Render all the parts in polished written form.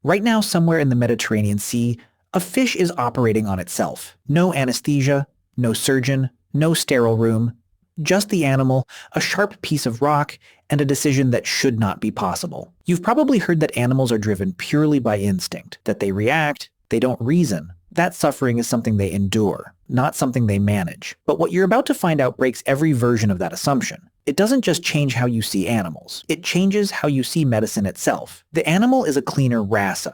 Right now, somewhere in the Mediterranean Sea, a fish is operating on itself. No anesthesia, no surgeon, no sterile room, just the animal, a sharp piece of rock, and a decision that should not be possible. You've probably heard that animals are driven purely by instinct, that they react, they don't reason. That suffering is something they endure, not something they manage. But what you're about to find out breaks every version of that assumption. It doesn't just change how you see animals. It changes how you see medicine itself. The animal is a cleaner wrasse,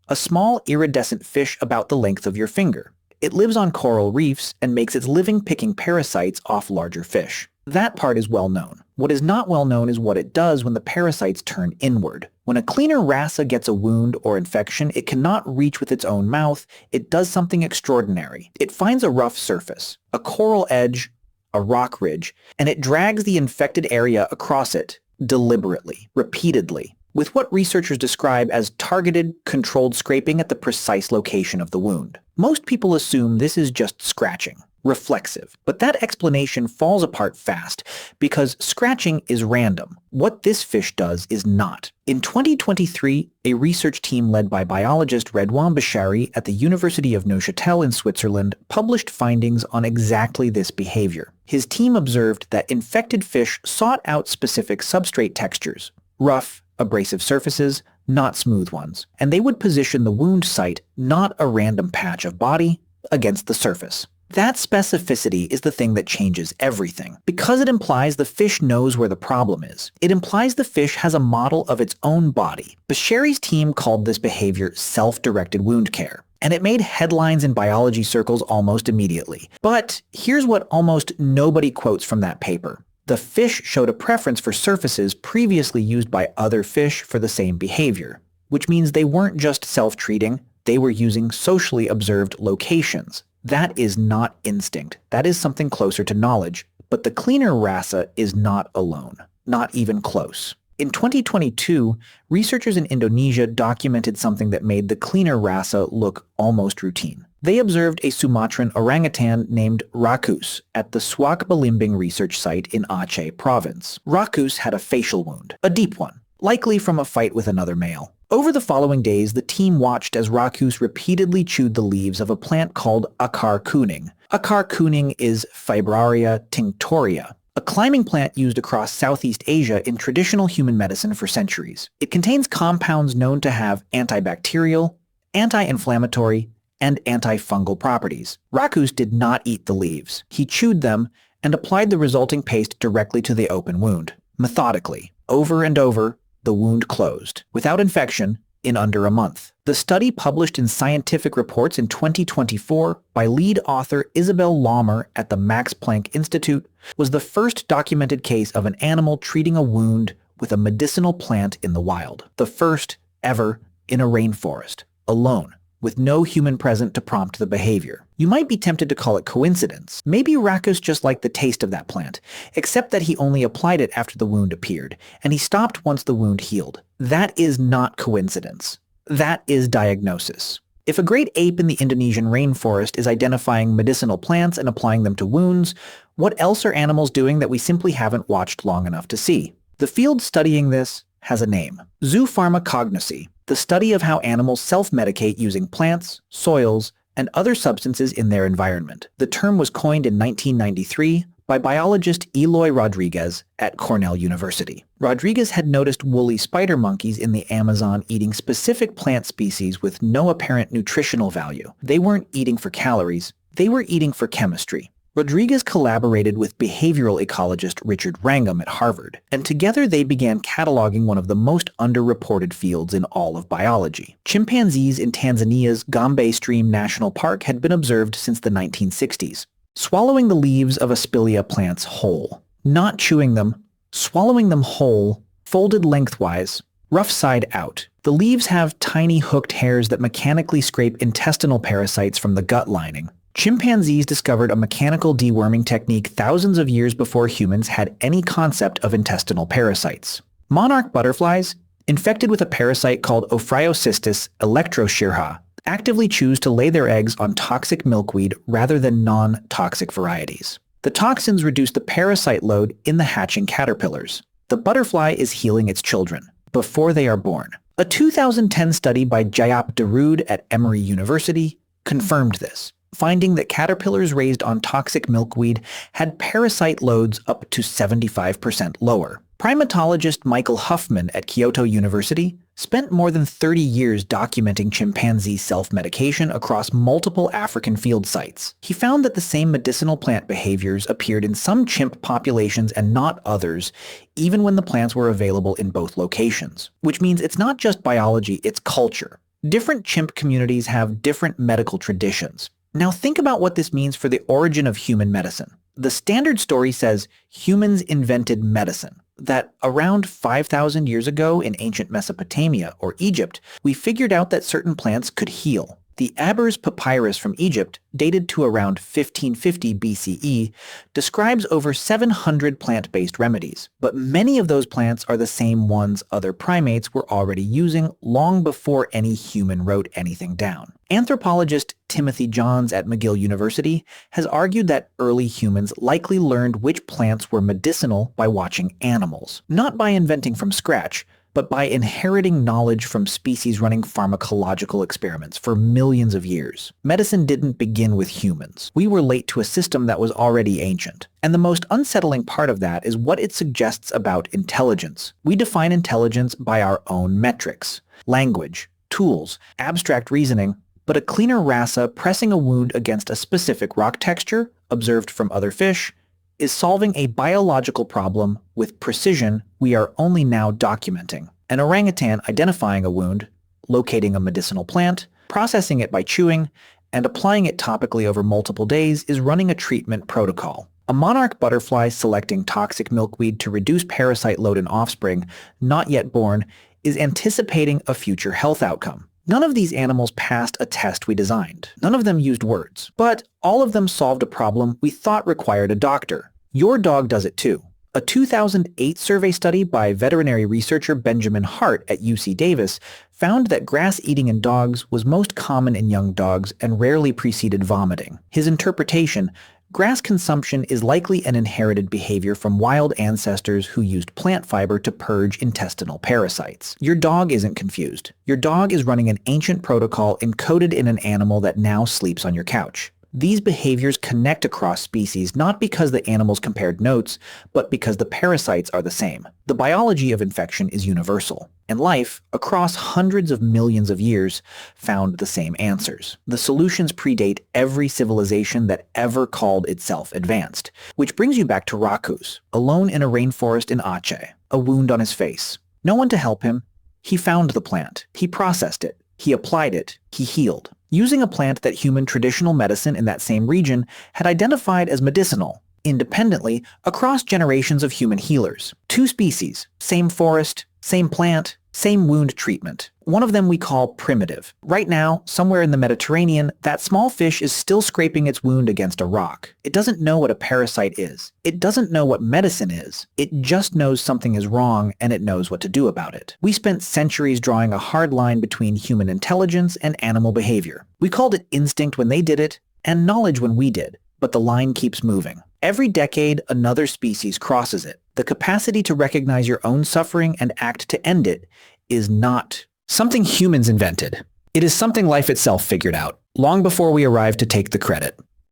a small iridescent fish about the length of your finger. It lives on coral reefs and makes its living picking parasites off larger fish. That part is well known. What is not well known is what it does when the parasites turn inward. When a cleaner wrasse gets a wound or infection it cannot reach with its own mouth, it does something extraordinary. It finds a rough surface, a coral edge, a rock ridge, and it drags the infected area across it, deliberately, repeatedly, with what researchers describe as targeted, controlled scraping at the precise location of the wound. Most people assume this is just scratching, reflexive, but that explanation falls apart fast because scratching is random. What this fish does is not. In 2023, a research team led by biologist Redouan Bechari at the University of Neuchâtel in Switzerland published findings on exactly this behavior. His team observed that infected fish sought out specific substrate textures, rough, abrasive surfaces, not smooth ones, and they would position the wound site, not a random patch of body, against the surface. That specificity is the thing that changes everything, because it implies the fish knows where the problem is. It implies the fish has a model of its own body. Bechari's team called this behavior self-directed wound care, and it made headlines in biology circles almost immediately. But here's what almost nobody quotes from that paper. The fish showed a preference for surfaces previously used by other fish for the same behavior, which means they weren't just self-treating, they were using socially observed locations. That is not instinct. That is something closer to knowledge. But the cleaner wrasse is not alone. Not even close. In 2022, researchers in Indonesia documented something that made the cleaner wrasse look almost routine. They observed a Sumatran orangutan named Rakus at the Swak Belimbing research site in Aceh province. Rakus had a facial wound, a deep one, likely from a fight with another male. Over the following days, the team watched as Rakus repeatedly chewed the leaves of a plant called akar kuning. Akar kuning is Fibraria tinctoria, a climbing plant used across Southeast Asia in traditional human medicine for centuries. It contains compounds known to have antibacterial, anti-inflammatory, and antifungal properties. Rakus did not eat the leaves. He chewed them and applied the resulting paste directly to the open wound. Methodically, over and over, the wound closed, without infection, in under a month. The study, published in Scientific Reports in 2024 by lead author Isabel Laumer at the Max Planck Institute, was the first documented case of an animal treating a wound with a medicinal plant in the wild. The first ever in a rainforest, alone, with no human present to prompt the behavior. You might be tempted to call it coincidence. Maybe Rakus just liked the taste of that plant, except that he only applied it after the wound appeared, and he stopped once the wound healed. That is not coincidence. That is diagnosis. If a great ape in the Indonesian rainforest is identifying medicinal plants and applying them to wounds, what else are animals doing that we simply haven't watched long enough to see? The field studying this has a name: zoopharmacognosy, the study of how animals self-medicate using plants, soils, and other substances in their environment. The term was coined in 1993 by biologist Eloy Rodriguez at Cornell University. Rodriguez had noticed woolly spider monkeys in the Amazon eating specific plant species with no apparent nutritional value. They weren't eating for calories, they were eating for chemistry. Rodriguez collaborated with behavioral ecologist Richard Wrangham at Harvard, and together they began cataloging one of the most underreported fields in all of biology. Chimpanzees in Tanzania's Gombe Stream National Park had been observed since the 1960s, swallowing the leaves of Aspilia plants whole. Not chewing them, swallowing them whole, folded lengthwise, rough side out. The leaves have tiny hooked hairs that mechanically scrape intestinal parasites from the gut lining. Chimpanzees discovered a mechanical deworming technique thousands of years before humans had any concept of intestinal parasites. Monarch butterflies, infected with a parasite called Ophryocystis electroschirha, actively choose to lay their eggs on toxic milkweed rather than non-toxic varieties. The toxins reduce the parasite load in the hatching caterpillars. The butterfly is healing its children before they are born. A 2010 study by Jayap Darood at Emory University confirmed this, finding that caterpillars raised on toxic milkweed had parasite loads up to 75% lower. Primatologist Michael Huffman at Kyoto University spent more than 30 years documenting chimpanzee self-medication across multiple African field sites. He found that the same medicinal plant behaviors appeared in some chimp populations and not others, even when the plants were available in both locations. Which means it's not just biology, it's culture. Different chimp communities have different medical traditions. Now think about what this means for the origin of human medicine. The standard story says humans invented medicine, that around 5,000 years ago in ancient Mesopotamia or Egypt, we figured out that certain plants could heal. The Abrasive papyrus from Egypt, dated to around 1550 BCE, describes over 700 plant-based remedies, but many of those plants are the same ones other primates were already using long before any human wrote anything down. Anthropologist Timothy Johns at McGill University has argued that early humans likely learned which plants were medicinal by watching animals, not by inventing from scratch, but by inheriting knowledge from species running pharmacological experiments for millions of years. Medicine didn't begin with humans. We were late to a system that was already ancient. And the most unsettling part of that is what it suggests about intelligence. We define intelligence by our own metrics: language, tools, abstract reasoning, but a cleaner wrasse pressing a wound against a specific rock texture, observed from other fish, is solving a biological problem with precision we are only now documenting. An orangutan identifying a wound, locating a medicinal plant, processing it by chewing, and applying it topically over multiple days is running a treatment protocol. A monarch butterfly selecting toxic milkweed to reduce parasite load in offspring, not yet born, is anticipating a future health outcome. None of these animals passed a test we designed. None of them used words. But all of them solved a problem we thought required a doctor. Your dog does it too. A 2008 survey study by veterinary researcher Benjamin Hart at UC Davis found that grass eating in dogs was most common in young dogs and rarely preceded vomiting. His interpretation: grass consumption is likely an inherited behavior from wild ancestors who used plant fiber to purge intestinal parasites. Your dog isn't confused. Your dog is running an ancient protocol encoded in an animal that now sleeps on your couch. These behaviors connect across species not because the animals compared notes, but because the parasites are the same. The biology of infection is universal, and life, across hundreds of millions of years, found the same answers. The solutions predate every civilization that ever called itself advanced. Which brings you back to Rakus, alone in a rainforest in Aceh, a wound on his face. No one to help him. He found the plant. He processed it. He applied it. He healed. Using a plant that human traditional medicine in that same region had identified as medicinal, independently, across generations of human healers. Two species, same forest, same plant, same wound treatment. One of them we call primitive. Right now, somewhere in the Mediterranean, that small fish is still scraping its wound against a rock. It doesn't know what a parasite is. It doesn't know what medicine is. It just knows something is wrong, and it knows what to do about it. We spent centuries drawing a hard line between human intelligence and animal behavior. We called it instinct when they did it, and knowledge when we did. But the line keeps moving. Every decade, another species crosses it. The capacity to recognize your own suffering and act to end it is not something humans invented. It is something life itself figured out, long before we arrived to take the credit.